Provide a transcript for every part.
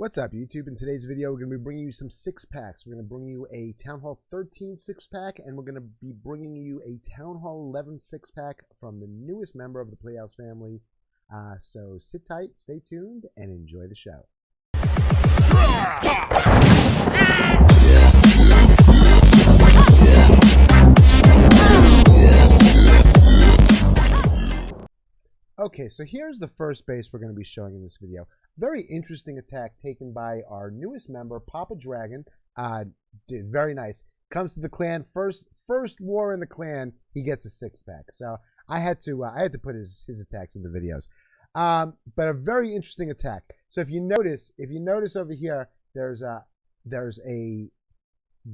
What's up, YouTube? In today's video, we're going to be bringing you some six-packs. We're going to bring you a Town Hall 13 six-pack, and we're going to be bringing you a Town Hall 11 six-pack from the newest member of the Playhouse family. So sit tight, stay tuned, and enjoy the show. Okay, so here's the first base we're going to be showing in this video. Very interesting attack taken by our newest member, Papa Dragon. Did very nice. Comes to the clan first war in the clan. He gets a six-pack. So I had to put his attacks in the videos. But a very interesting attack. So if you notice over here, there's a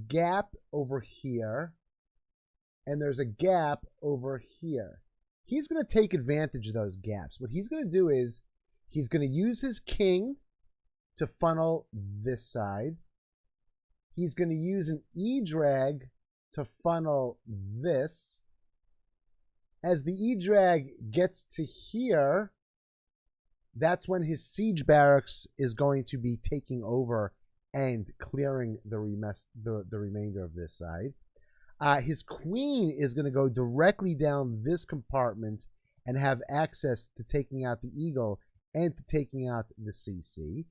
gap over here, and there's a gap over here. He's going to take advantage of those gaps. What he's going to do is he's going to use his king to funnel this side. He's going to use an E-drag to funnel this. As the E-drag gets to here, that's when his siege barracks is going to be taking over and clearing the remainder of this side. His queen is going to go directly down this compartment and have access to taking out the eagle and to taking out the CC.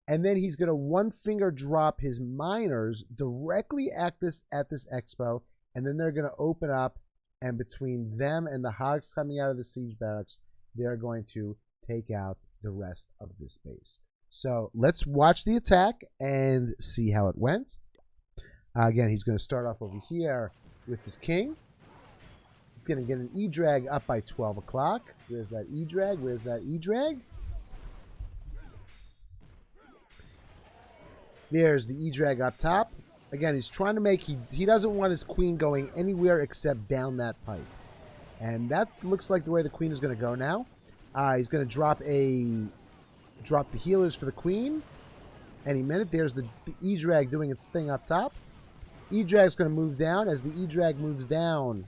And then he's going to one-finger drop his miners directly at this expo, and then they're going to open up, and between them and the hogs coming out of the siege barracks, they're going to take out the rest of this base. So let's watch the attack and see how it went. Again, he's going to start off over here with his king. He's going to get an E-drag up by 12 o'clock. Where's that E-drag? Where's that E-drag? There's the E-drag up top. Again, he's trying to make, he doesn't want his queen going anywhere except down that pipe. And that looks like the way the queen is going to go now. He's going to drop the healers for the queen. Any minute. There's the E-drag doing its thing up top. E-drag's going to move down. As the E-drag moves down,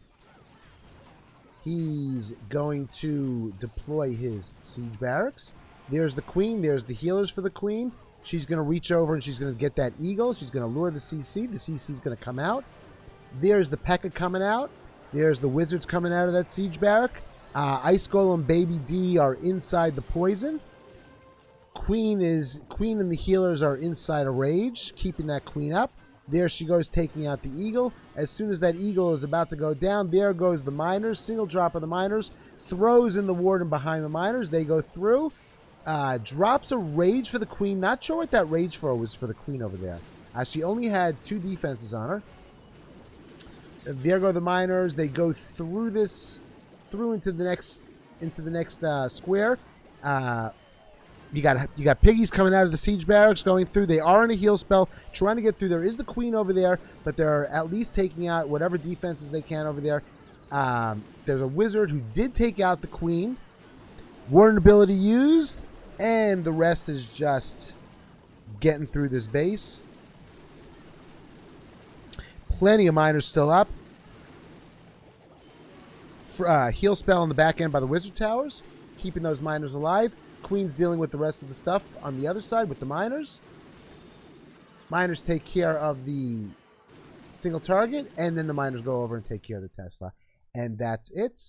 he's going to deploy his siege barracks. There's the queen. There's the healers for the queen. She's going to reach over and she's going to get that eagle. She's going to lure the CC. The CC's going to come out. There's the P.E.K.K.A coming out. There's the wizards coming out of that siege barrack. Ice Golem, Baby D are inside the poison. Queen and the healers are inside a rage, keeping that queen up. There she goes, taking out the eagle. As soon as that eagle is about to go down, there goes the miners. Single drop of the miners. Throws in the warden behind the miners. They go through. Drops a rage for the queen. Not sure what that rage for was for the queen over there. She only had 2 defenses on her. There go the miners. They go through into the next square. You got piggies coming out of the siege barracks, going through. They are in a heal spell, trying to get through. There is the queen over there, but they're at least taking out whatever defenses they can over there. There's a wizard who did take out the queen. Warden ability used, and the rest is just getting through this base. Plenty of miners still up. Heal spell on the back end by the wizard towers, keeping those miners alive. Queen's dealing with the rest of the stuff on the other side with the miners. Miners take care of the single target, and then the miners go over and take care of the Tesla. And that's it.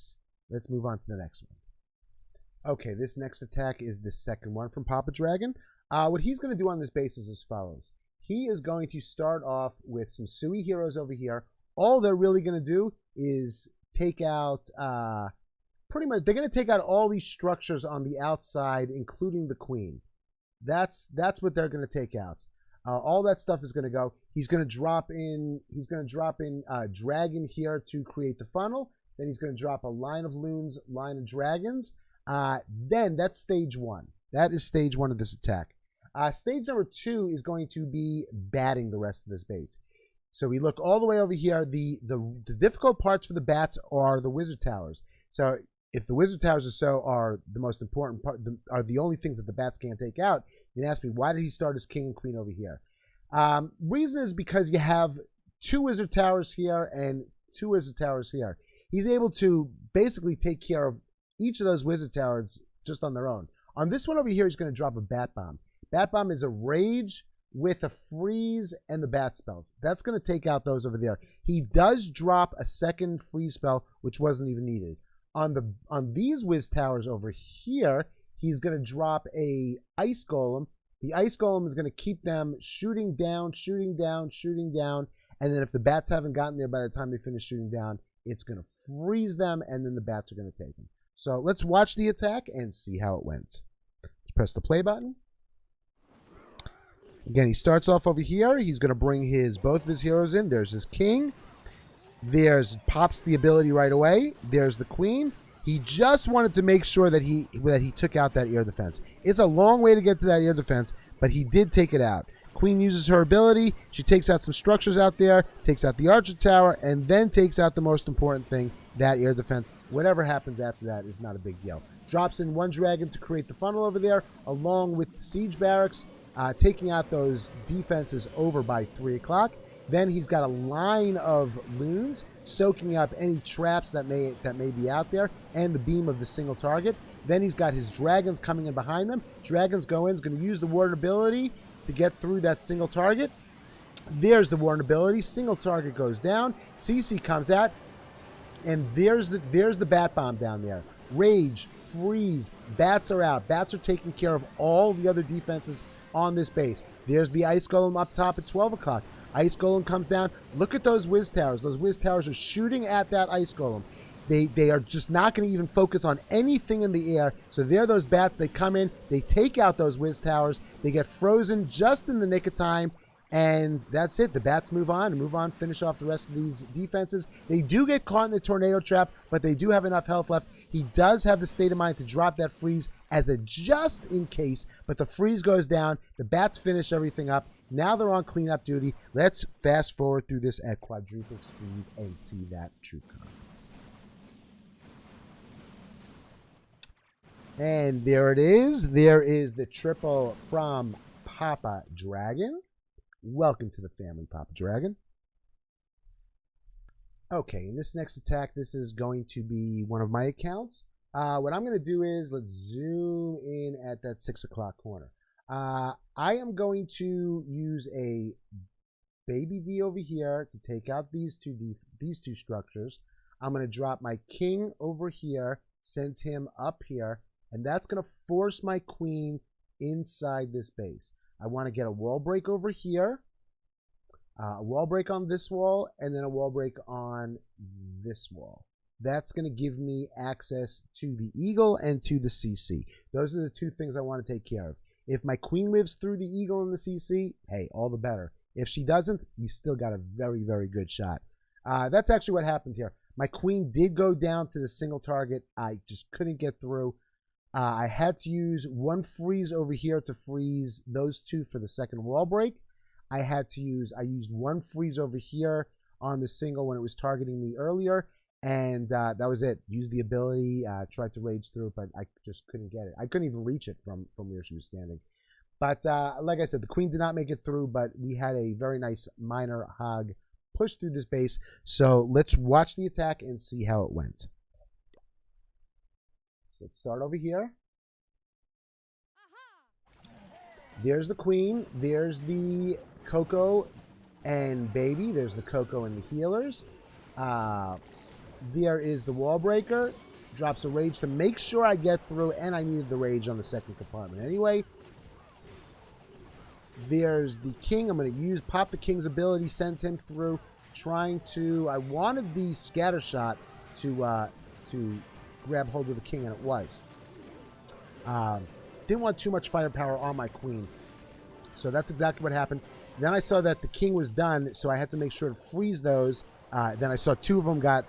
Let's move on to the next one. Okay, this next attack is the second one from Papa Dragon. What he's going to do on this base is as follows. He is going to start off with some Sui heroes over here. All they're really going to do is take out... pretty much, they're going to take out all these structures on the outside, including the queen. That's what they're going to take out. All that stuff is going to go. He's going to drop in. He's going to drop in dragon here to create the funnel. Then he's going to drop a line of loons, line of dragons. Then that's stage 1. That is stage 1 of this attack. Stage number 2 is going to be batting the rest of this base. So we look all the way over here. The difficult parts for the bats are the wizard towers. So if the wizard towers are the most important part, are the only things that the bats can't take out, you can ask me, why did he start his king and queen over here? Reason is because you have 2 wizard towers here and 2 wizard towers here. He's able to basically take care of each of those wizard towers just on their own. On this one over here, he's going to drop a bat bomb. Bat Bomb is a rage with a freeze and the bat spells. That's going to take out those over there. He does drop a second freeze spell, which wasn't even needed. On these Wiz Towers over here, he's going to drop a Ice Golem. The Ice Golem is going to keep them shooting down, shooting down, shooting down, and then if the bats haven't gotten there by the time they finish shooting down, it's going to freeze them, and then the bats are going to take them. So let's watch the attack and see how it went. Let's press the play button. Again, he starts off over here. He's going to bring both of his heroes in. There's his king. Pops the ability right away. There's the queen. He just wanted to make sure that he took out that air defense. It's a long way to get to that air defense, but he did take it out. Queen uses her ability. She takes out some structures out there, takes out the archer tower, and then takes out the most important thing, that air defense. Whatever happens after that is not a big deal. Drops in one dragon to create the funnel over there, along with the siege barracks, taking out those defenses over by 3 o'clock. Then he's got a line of loons soaking up any traps that may be out there, and the beam of the single target. Then he's got his dragons coming in behind them. Dragons go in, is going to use the ward ability to get through that single target. There's the ward ability. Single target goes down. CC comes out, and there's the bat bomb down there. Rage, freeze, bats are out. Bats are taking care of all the other defenses on this base. There's the Ice Golem up top at 12 o'clock. Ice Golem comes down. Look at those Wiz Towers. Those Wiz Towers are shooting at that Ice Golem. They are just not going to even focus on anything in the air. So there are those bats. They come in. They take out those Wiz Towers. They get frozen just in the nick of time. And that's it. The bats move on, finish off the rest of these defenses. They do get caught in the tornado trap, but they do have enough health left. He does have the state of mind to drop that freeze as a just in case, but the freeze goes down. The bats finish everything up. Now they're on cleanup duty. Let's fast forward through this at quadruple speed and see that troop come. And there it is. There is the triple from Papa Dragon. Welcome to the family, Papa Dragon. Okay, in this next attack, this is going to be one of my accounts. What I'm going to do is, let's zoom in at that 6 o'clock corner. I am going to use a baby V over here to take out these two structures. I'm going to drop my king over here, send him up here, and that's going to force my queen inside this base. I want to get a wall break over here, a wall break on this wall, and then a wall break on this wall. That's going to give me access to the eagle and to the CC. Those are the two things I want to take care of. If my queen lives through the eagle and the CC, hey, all the better. If she doesn't, you still got a very, very good shot. That's actually what happened here. My queen did go down to the single target. I just couldn't get through. I had to use one freeze over here to freeze those two for the second wall break. I used one freeze over here on the single when it was targeting me earlier, and that was it. Used the ability, tried to rage through it, but I just couldn't get it. I couldn't even reach it from where she was standing. But like I said, the queen did not make it through, but we had a very nice minor hog push through this base. So let's watch the attack and see how it went. Let's start over here. There's the queen. There's the Coco and baby. There's the Coco and the healers. There is the wall breaker. Drops a rage to make sure I get through, and I needed the rage on the second compartment anyway. There's the king. I'm going to pop the king's ability, send him through. I wanted the scatter shot to grab hold of the king, and it was. Didn't want too much firepower on my queen. So that's exactly what happened. Then I saw that the king was done, so I had to make sure to freeze those. Then I saw two of them got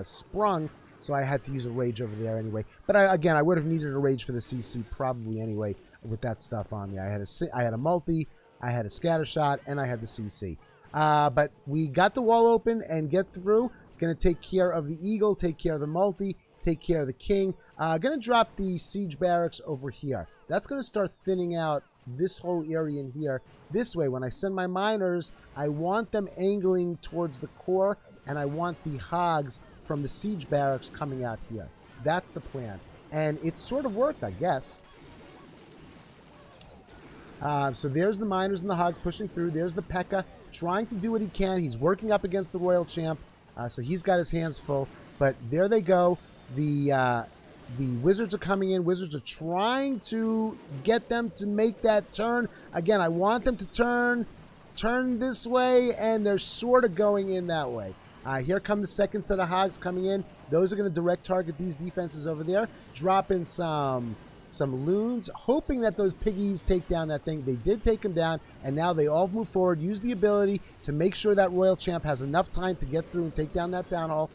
sprung, so I had to use a rage over there anyway. But again, I would have needed a rage for the CC probably anyway with that stuff on me. I had a multi, I had a scatter shot, and I had the CC. But we got the wall open and get through. Going to take care of the eagle, take care of the multi, take care of the king. Going to drop the siege barracks over here. That's going to start thinning out this whole area in here. This way, when I send my miners, I want them angling towards the core, and I want the hogs from the siege barracks coming out here. That's the plan. And it sort of worked, I guess. So there's the miners and the hogs pushing through. There's the P.E.K.K.A. trying to do what he can. He's working up against the royal champ, so he's got his hands full. But there they go. The wizards are coming in. Wizards are trying to get them to make that turn. Again, I want them to turn this way, and they're sort of going in that way. Here come the second set of hogs coming in. Those are going to direct target these defenses over there. Drop in some loons, hoping that those piggies take down that thing. They did take them down, and now they all move forward, use the ability to make sure that royal champ has enough time to get through and take down that town hall.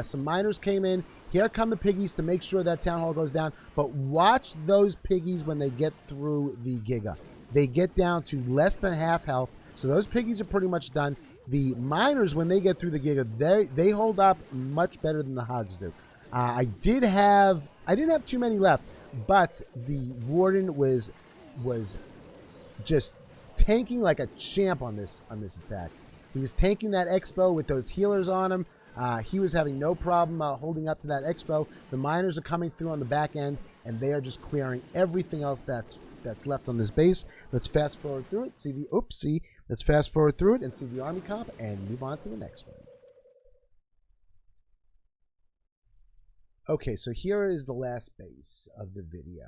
Some miners came in. Here come the piggies to make sure that town hall goes down. But watch those piggies when they get through the Giga. They get down to less than half health, so those piggies are pretty much done. The miners, when they get through the Giga, they hold up much better than the hogs do. I didn't have too many left, but the warden was just tanking like a champ on this attack. He was tanking that expo with those healers on him. He was having no problem holding up to that expo. The miners are coming through on the back end, and they are just clearing everything else that's left on this base. Let's fast forward through it. Let's fast forward through it and see the army comp and move on to the next one. Okay, so here is the last base of the video.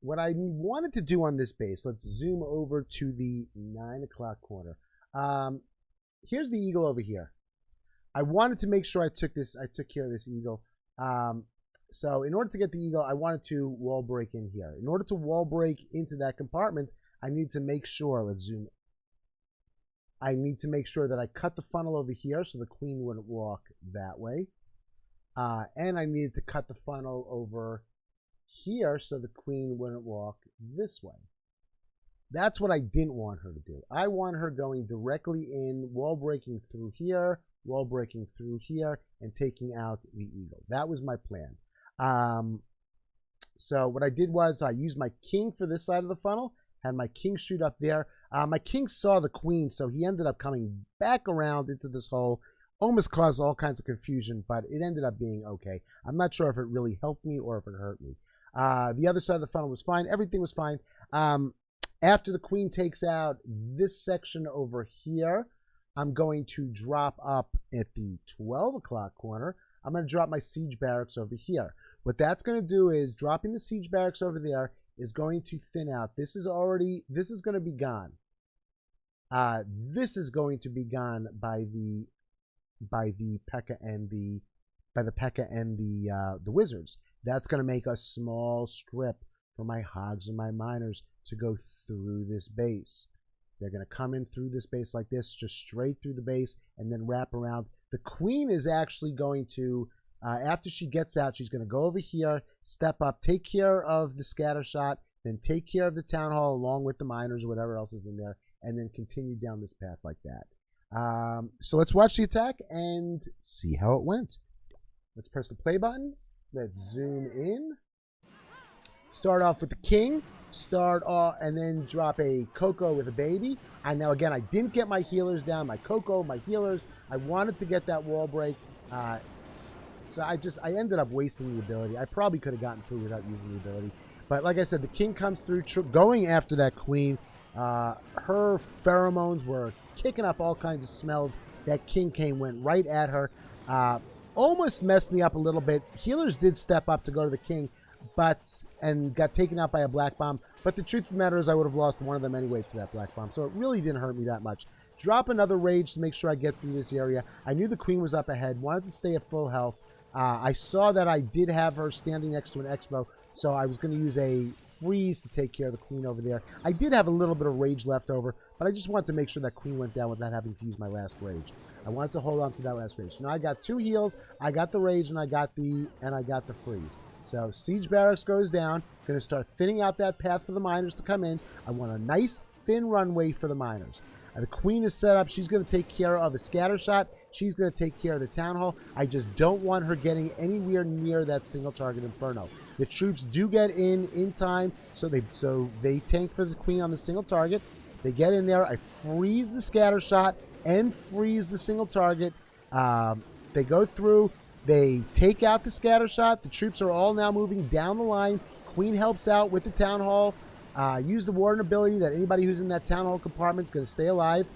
What I wanted to do on this base, let's zoom over to the 9 o'clock corner. Here's the eagle over here. I wanted to make sure I took care of this eagle. So in order to get the eagle, I wanted to wall break in here. In order to wall break into that compartment, I need to make sure, let's zoom. I need to make sure that I cut the funnel over here so the queen wouldn't walk that way. And I needed to cut the funnel over here so the queen wouldn't walk this way. That's what I didn't want her to do. I want her going directly in, wall breaking through here, wall breaking through here, and taking out the eagle. That was my plan. So what I did was I used my king for this side of the funnel, had my king shoot up there. My king saw the queen, so he ended up coming back around into this hole. Almost caused all kinds of confusion, but it ended up being okay. I'm not sure if it really helped me or if it hurt me. The other side of the funnel was fine. Everything was fine. After the queen takes out this section over here, I'm going to drop up at the 12 o'clock corner. I'm going to drop my siege barracks over here. What that's going to do is dropping the siege barracks over there is going to thin out. This is going to be gone. This is going to be gone by the P.E.K.K.A. and the wizards. That's going to make a small strip for my hogs and my miners to go through this base. They're going to come in through this base like this, just straight through the base, and then wrap around. The queen is actually going to, after she gets out, she's going to go over here, step up, take care of the scatter shot, then take care of the town hall along with the miners or whatever else is in there, and then continue down this path like that. So let's watch the attack and see how it went. Let's press the play button. Let's zoom in. Start off with the king. Start off and then drop a Coco with a baby. And now again, I didn't get my healers down. My Coco, my healers. I wanted to get that wall break. So I ended up wasting the ability. I probably could have gotten through without using the ability. But like I said, the king comes through, going after that queen. Her pheromones were kicking up all kinds of smells. That king went right at her. Almost messed me up a little bit. Healers did step up to go to the king, and got taken out by a black bomb. But the truth of the matter is I would have lost one of them anyway to that black bomb. So it really didn't hurt me that much. Drop another rage to make sure I get through this area. I knew the queen was up ahead. Wanted to stay at full health. I saw that I did have her standing next to an expo. So I was going to use a freeze to take care of the queen over there. I did have a little bit of rage left over, but I just wanted to make sure that queen went down without having to use my last rage. I wanted to hold on to that last rage. So now I got 2 heals, I got the rage, and I got the freeze. So siege barracks goes down. Going to start thinning out that path for the miners to come in. I want a nice thin runway for the miners. The queen is set up. She's going to take care of a scatter shot. She's going to take care of the town hall. I just don't want her getting anywhere near that single target inferno. The troops do get in time, so they tank for the queen on the single target. They get in there. I freeze the scatter shot and freeze the single target. They go through. They take out the scatter shot. The troops are all now moving down the line. Queen helps out with the town hall. Use the warden ability that anybody who's in that town hall compartment is going to stay alive.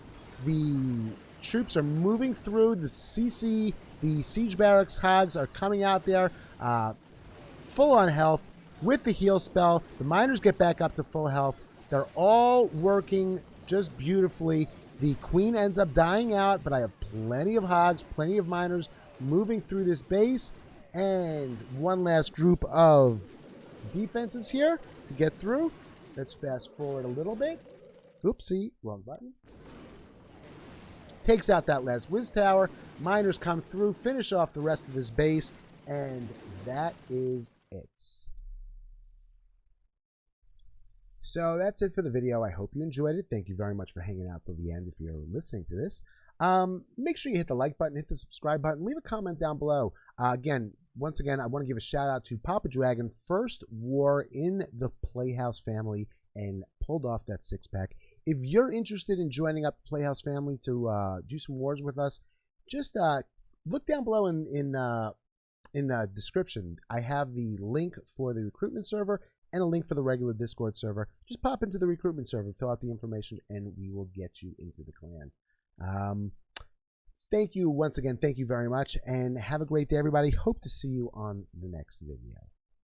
The troops are moving through. The CC, the siege barracks hogs are coming out there full on health with the heal spell. The miners get back up to full health. They're all working just beautifully. The queen ends up dying out, but I have plenty of hogs, plenty of miners moving through this base, and one last group of defenses here to get through. Let's fast forward a little bit. Oopsie, wrong button. Takes out that last whiz tower. Miners come through, finish off the rest of this base, and that is it. So that's it for the video. I hope you enjoyed it. Thank you very much for hanging out till the end if you're listening to this. Make sure you hit the like button, hit the subscribe button, leave a comment down below. Once again, I want to give a shout out to Papa Dragon, first war in the Playhouse family and pulled off that 6-pack. If you're interested in joining up the Playhouse family to do some wars with us, just look down below in the description. I have the link for the recruitment server and a link for the regular Discord server. Just pop into the recruitment server, fill out the information, and we will get you into the clan. Thank you once again. Thank you very much, and have a great day, everybody. Hope to see you on the next video.